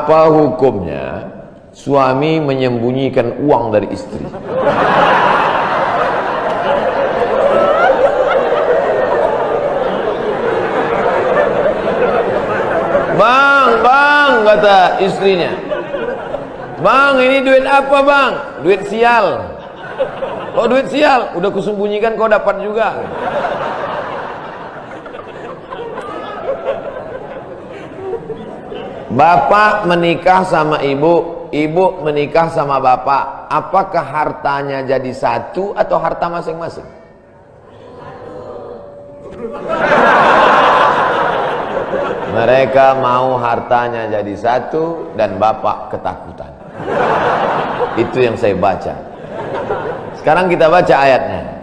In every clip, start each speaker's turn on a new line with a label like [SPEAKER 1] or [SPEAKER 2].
[SPEAKER 1] Apa hukumnya suami menyembunyikan uang dari istri? Bang, kata istrinya. Bang, ini duit apa bang? Duit sial. Oh duit sial, udah kusembunyikan kau dapat juga. Bapak menikah sama ibu, ibu menikah sama bapak. Apakah hartanya jadi satu atau harta masing-masing? Mereka mau hartanya jadi satu dan bapak ketakutan. Itu yang saya baca. Sekarang kita baca ayatnya.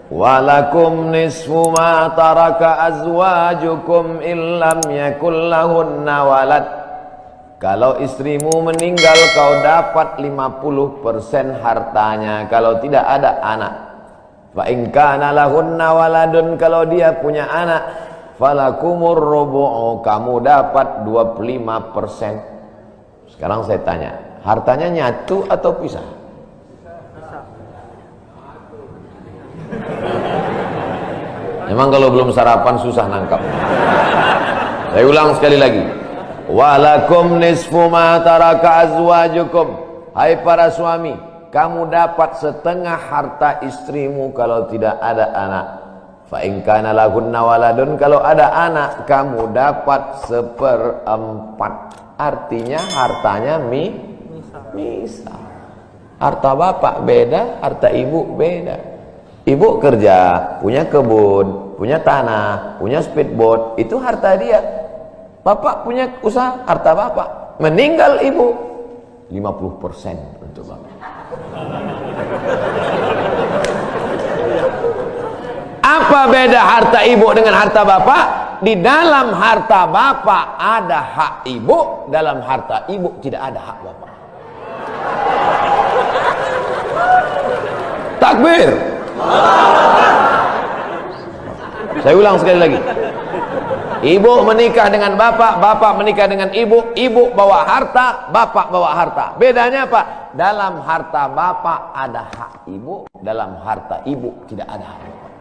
[SPEAKER 1] Walakum nisfu ma taraka azwajukum illam yakul lahunna walad. Kalau istrimu meninggal kau dapat 50% hartanya kalau tidak ada anak. Fa in kana lahunna waladun, kalau dia punya anak, falakumur rubu'u, kamu dapat 25%. Sekarang saya tanya, hartanya nyatu atau pisah? Memang kalau belum sarapan susah nangkap. Saya ulang sekali lagi. Walakum nisfu ma taraka azwajukum. Hai para suami, kamu dapat setengah harta istrimu kalau tidak ada anak. Fa in kana lahunna waladun, kalau ada anak kamu dapat 1/4. Artinya hartanya misal. Harta bapak beda, harta ibu beda. Ibu kerja, punya kebun, punya tanah, punya speedboat, itu harta dia. Bapak punya usaha, harta bapak. Meninggal ibu, 50% untuk bapak. Apa beda harta ibu dengan harta bapak? Di dalam harta bapak ada hak ibu, dalam harta ibu tidak ada hak bapak. Takbir. Saya ulang sekali lagi. Ibu menikah dengan bapak, bapak menikah dengan ibu, ibu bawa harta, bapak bawa harta. Bedanya apa? Dalam harta bapak ada hak ibu, dalam harta ibu tidak ada hak bapak.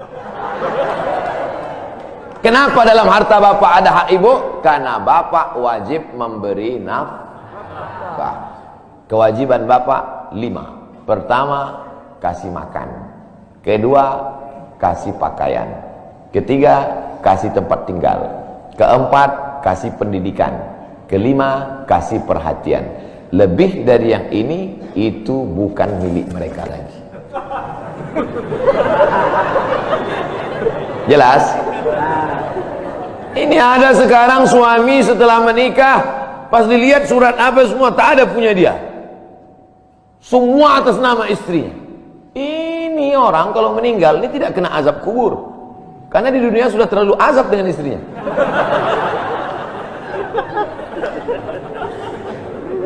[SPEAKER 1] Kenapa dalam harta bapak ada hak ibu? Karena bapak wajib memberi nafkah. Kewajiban bapak 5. Pertama, kasih makan. Kedua, kasih pakaian. Ketiga, kasih tempat tinggal. Keempat, kasih pendidikan. Kelima, kasih perhatian. Lebih dari yang ini, itu bukan milik mereka lagi. Jelas? Ini ada sekarang suami setelah menikah, pas dilihat surat apa semua, tak ada punya dia. Semua atas nama istrinya. Ini orang kalau meninggal ini tidak kena azab kubur, karena di dunia sudah terlalu azab dengan istrinya.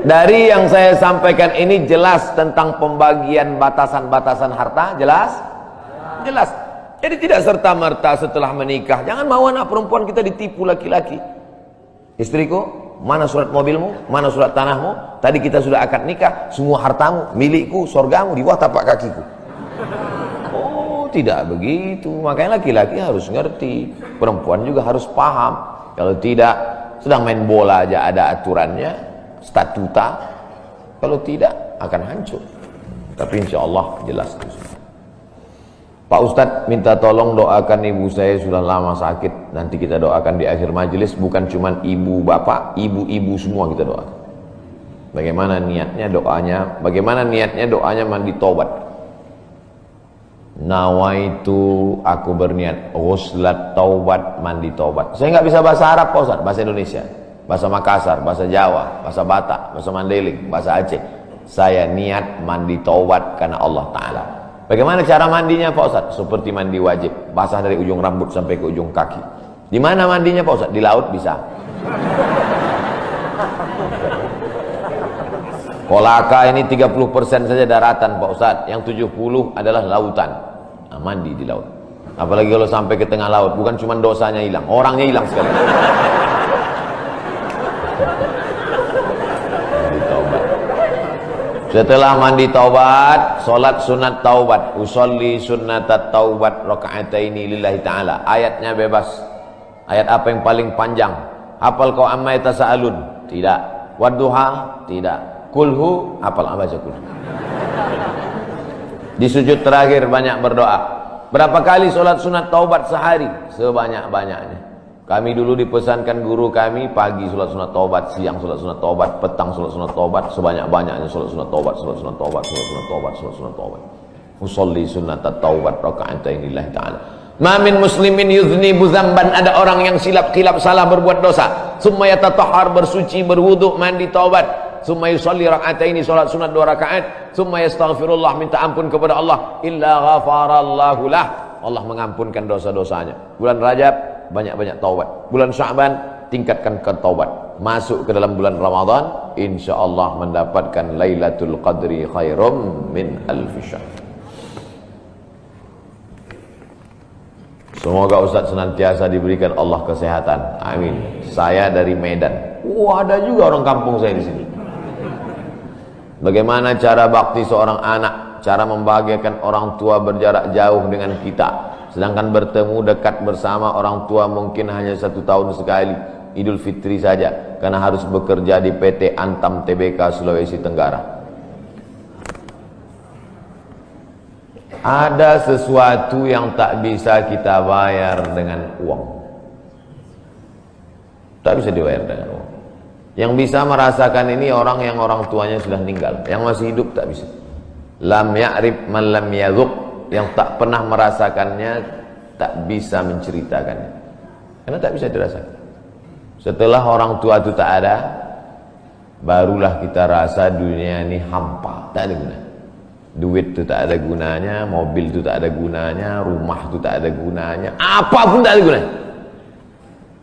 [SPEAKER 1] Dari yang saya sampaikan ini jelas tentang pembagian batasan-batasan harta, jelas? Jelas. Jadi tidak serta-merta setelah menikah, jangan mau anak perempuan kita ditipu laki-laki. Istriku, mana surat mobilmu, mana surat tanahmu, tadi kita sudah akad nikah, semua hartamu, milikku, surgamu di bawah tapak kakiku. Oh, tidak begitu. Makanya laki-laki harus ngerti, perempuan juga harus paham. Kalau tidak, sedang main bola aja ada aturannya, statuta. Kalau tidak, akan hancur. Tapi insya Allah jelas. Pak Ustadz minta tolong doakan ibu saya, sudah lama sakit. Nanti kita doakan di akhir majelis. Bukan cuma ibu bapak, ibu-ibu semua kita doakan. Bagaimana niatnya doanya? Bagaimana niatnya doanya mandi taubat? Nawaitu, aku berniat ghuslat taubat, mandi taubat. Saya nggak bisa bahasa Arab Pak Ustadz, bahasa Indonesia, bahasa Makassar, bahasa Jawa, bahasa Batak, bahasa Mandailing, bahasa Aceh. Saya niat mandi taubat karena Allah Ta'ala. Bagaimana cara mandinya Pak Ustadz? Seperti mandi wajib, basah dari ujung rambut sampai ke ujung kaki. Di mana mandinya Pak Ustadz? Di laut bisa. Kolaka ini 30% saja daratan Pak Ustadz, yang 70 adalah lautan. Nah, mandi di laut. Apalagi kalau sampai ke tengah laut, bukan cuma dosanya hilang, orangnya hilang sekali. Setelah mandi taubat, solat sunat taubat. Usolli sunnatat taubat raka'ataini lillahi ta'ala. Ayatnya bebas. Ayat apa yang paling panjang? Hafal kau amma yatasaalun? Tidak. Wadduha? Tidak. Kulhu? Hafal baca kulhu. Di sujud terakhir banyak berdoa. Berapa kali solat sunat taubat sehari? Sebanyak-banyaknya. Kami dulu dipesankan guru kami, pagi solat sunat taubat, siang solat sunat taubat, petang solat sunat taubat, sebanyak-banyaknya solat sunat taubat, solat sunat taubat, solat sunat taubat, solat sunat taubat. Usolli sunnatat taubat raka'ataini lillahi ta'ala. Ma min muslimin yudhnibu dzamban, ada orang yang silap salah berbuat dosa, summa yatatahhar, bersuci, berwudu, mandi taubat, summa yusolli raka'ataini, solat sunat 2 rakaat, summa yastaghfirullah, minta ampun kepada Allah, illa ghafarallahu lah, Allah mengampunkan dosa-dosanya. Bulan Rajab banyak-banyak taubat. Bulan Sya'ban tingkatkan ke taubat. Masuk ke dalam bulan Ramadan, insyaallah mendapatkan Lailatul Qadri khairum min alfi syahr. Semoga Ustaz senantiasa diberikan Allah kesehatan. Amin. Saya dari Medan. Ada juga orang kampung saya di sini. Bagaimana cara bakti seorang anak? Cara membahagiakan orang tua berjarak jauh dengan kita. Sedangkan bertemu dekat bersama orang tua mungkin hanya 1 tahun sekali, Idul Fitri saja, karena harus bekerja di PT Antam Tbk Sulawesi Tenggara. Ada sesuatu yang tak bisa kita bayar dengan uang. Tak bisa dibayar dengan uang. Yang bisa merasakan ini orang yang orang tuanya sudah meninggal. Yang masih hidup tak bisa. Lam ya'rif man lam yadhuq. Yang tak pernah merasakannya tak bisa menceritakannya, karena tak bisa dirasakan. Setelah orang tua itu tak ada, barulah kita rasa dunia ini hampa, tak ada guna. Duit itu tak ada gunanya, mobil itu tak ada gunanya, rumah itu tak ada gunanya, apapun tak ada gunanya.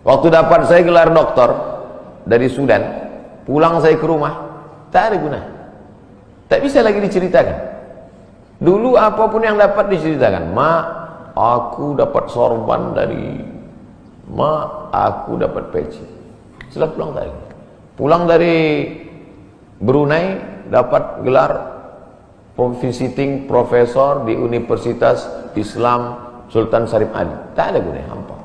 [SPEAKER 1] Waktu dapat saya gelar doktor dari Sudan, pulang saya ke rumah, tak ada guna, tak bisa lagi diceritakan. Dulu apapun yang dapat diceritakan, mak, aku dapat sorban dari mak, aku dapat peci. Setelah pulang dari Brunei, dapat gelar visiting profesor di Universitas Islam Sultan Syarif Ali. Tak ada gunanya, hampa.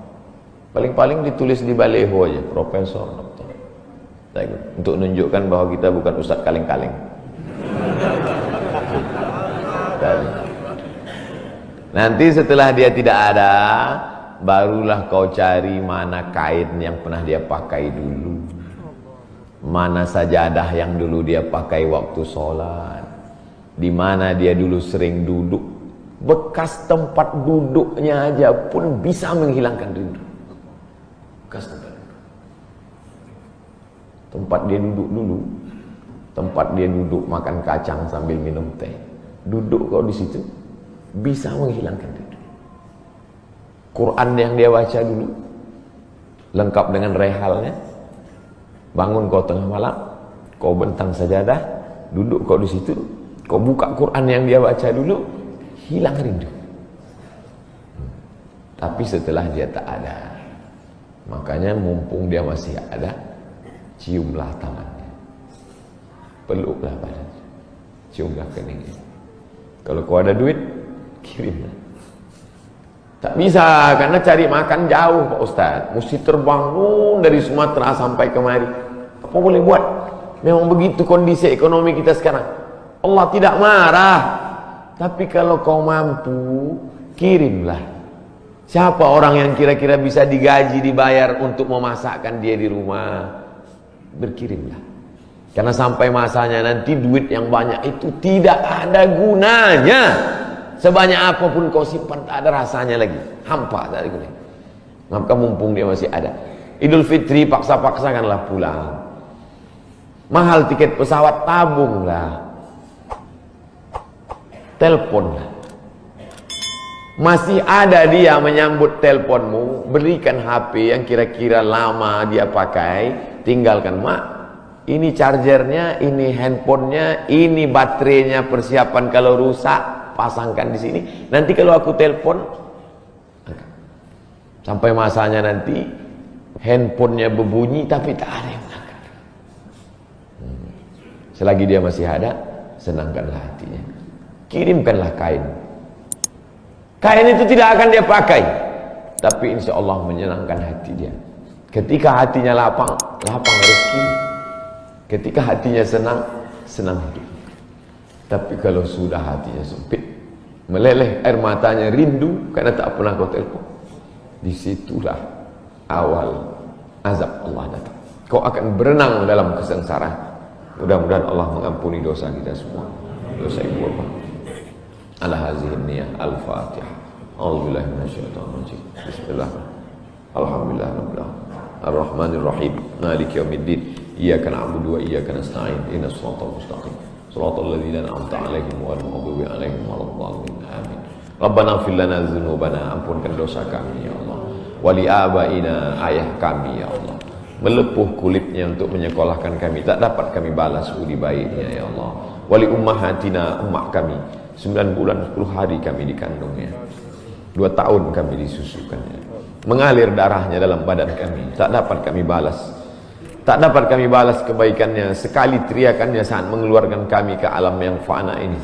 [SPEAKER 1] Paling-paling ditulis di baleho aja, profesor, doktor. Untuk menunjukkan bahwa kita bukan ustadz kaleng-kaleng. Nanti setelah dia tidak ada, barulah kau cari mana kain yang pernah dia pakai dulu, mana sajadah yang dulu dia pakai waktu sholat, di mana dia dulu sering duduk. Bekas tempat duduknya aja pun bisa menghilangkan rindu. Bekas tempat dia duduk dulu, tempat dia duduk makan kacang sambil minum teh. Duduk kau di situ bisa menghilangkan rindu. Quran yang dia baca dulu lengkap dengan rehalnya. Bangun kau tengah malam, kau bentang sajadah, duduk kau di situ, kau buka Quran yang dia baca dulu, hilang rindu. Tapi setelah dia tak ada, makanya mumpung dia masih ada, ciumlah tangannya, peluklah badannya, ciumlah keningnya. Kalau kau ada duit, kirimlah. Tak bisa, karena cari makan jauh Pak Ustaz. Mesti terbang dari Sumatera sampai kemari. Apa boleh buat? Memang begitu kondisi ekonomi kita sekarang. Allah tidak marah. Tapi kalau kau mampu, kirimlah. Siapa orang yang kira-kira bisa digaji, dibayar untuk memasakkan dia di rumah? Berkirimlah. Karena sampai masanya nanti duit yang banyak itu tidak ada gunanya. Sebanyak apapun kau simpan tak ada rasanya lagi. Hampa tak ada gunanya. Maka mumpung dia masih ada. Idul Fitri paksa-paksakanlah pulang. Mahal tiket pesawat, tabunglah. Teleponlah. Masih ada dia menyambut teleponmu, berikan HP yang kira-kira lama dia pakai, tinggalkan, mak. Ini chargernya, ini handphonenya, ini baterainya, persiapan kalau rusak, pasangkan di sini. Nanti kalau aku telepon, sampai masanya nanti handphonenya berbunyi tapi tak ada yang angkat. Selagi dia masih ada, senangkanlah hatinya. Kirimkanlah kain. Kain itu tidak akan dia pakai, tapi insya Allah menyenangkan hati dia. Ketika hatinya lapang, lapang rezeki. Ketika hatinya senang, senang hidup. Tapi kalau sudah hatinya sempit, meleleh air matanya rindu karena tak pernah kau telepon, disitulah awal azab Allah datang. Kau akan berenang dalam kesengsaraan. Mudah-mudahan Allah mengampuni dosa kita semua, dosa ibu bapa. Ala hazihi niyah al-fatihah. A'udzubillahi minasyaitonir rajim. Bismillah. Alhamdulillah rabbil alamin. Ar-Rahmanir Rahim. Maliki yaumiddin. Iyyaka na'budu wa iyyaka nasta'in. Ihdinas siratal mustaqim. Shiratal ladzina an'amta 'alaihim ghairil maghdubi 'alaihim waladdallin. Amin. Rabbana ighfir lana dzunubana, ampunkan dosa kami ya Allah. Wali abaina, ayah kami ya Allah. Melepuh kulitnya untuk menyekolahkan kami, tak dapat kami balas budi baiknya ya Allah. Wali ummahatina, ummah kami, 9 bulan 10 hari kami dikandungnya, 2 tahun kami disusukannya, mengalir darahnya dalam badan kami, tak dapat kami balas, tak dapat kami balas kebaikannya. Sekali teriakannya saat mengeluarkan kami ke alam yang fana ini,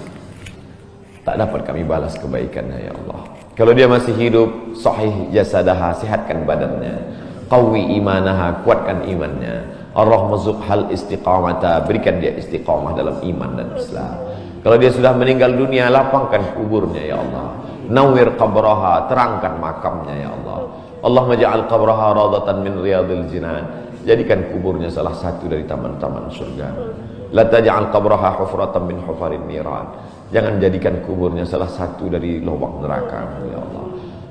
[SPEAKER 1] tak dapat kami balas kebaikannya ya Allah. Kalau dia masih hidup, sahih jasadaha, sehatkan badannya, qawi imanaha, kuatkan imannya, ar-rahmazuk hal istiqamata, berikan dia istiqamah dalam iman dan Islam. Kalau dia sudah meninggal dunia, lapangkan kuburnya ya Allah. Nawwir qabraha, terangkan makamnya ya Allah. Allahumma ja'al qabraha radatan min riyadil jinan, jadikan kuburnya salah satu dari taman-taman surga. La taj'al qabraha hufratan min hufarin niran, jangan jadikan kuburnya salah satu dari lubang neraka ya Allah.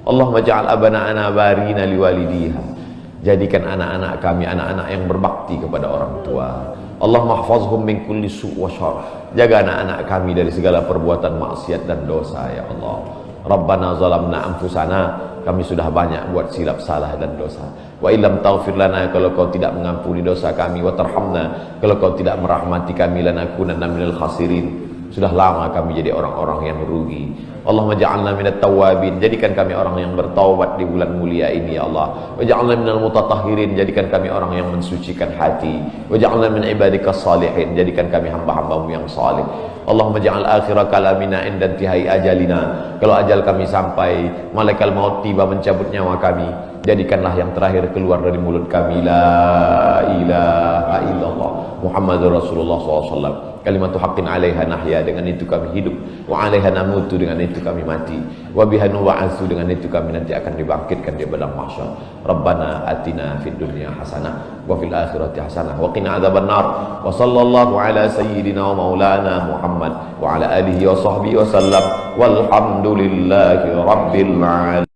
[SPEAKER 1] Allahumma ja'al abana'ana barina liwalidiha, jadikan anak-anak kami anak-anak yang berbakti kepada orang tua. Allahumma hafazhum min kulli su' wa syarr, jaga anak-anak kami dari segala perbuatan maksiat dan dosa ya Allah. Rabbana zalamna anfusana, kami sudah banyak buat silap salah dan dosa. Wa illam taghfir lana, kalau kau tidak mengampuni dosa kami, wa tarhamna, kalau kau tidak merahmati kami, lanakunanna minal khasirin, sudah lama kami jadi orang-orang yang rugi. Allahumma ja'alna minat tawabin, jadikan kami orang yang bertaubat di bulan mulia ini ya Allah. Wa ja'alna minal mutatahhirin, jadikan kami orang yang mensucikan hati. Wa ja'alna min ibadikas salihin, jadikan kami hamba-hambamu yang salih. Allahumma ja'al akhira kalamina inda intihai ajalina, kalau ajal kami sampai, malaikat maut tiba mencabut nyawa kami, jadikanlah yang terakhir keluar dari mulut kami la ilaha illallah Muhammadur Rasulullah SAW, kalimatu haqqin 'alaiha nahya, dengan itu kami hidup, wa 'alaiha namutu, dengan itu kami mati, wa biha nub'atsu, dengan itu kami nanti akan dibangkitkan di padang mahsyar. Rabbana atina fid dunya hasanah wa fil akhirati hasanah wa qina adzabannar. Wa sallallahu ala sayyidina wa maulana Muhammad wa ala alihi wa sahbihi wa sallam, walhamdulillahi rabbil alamin.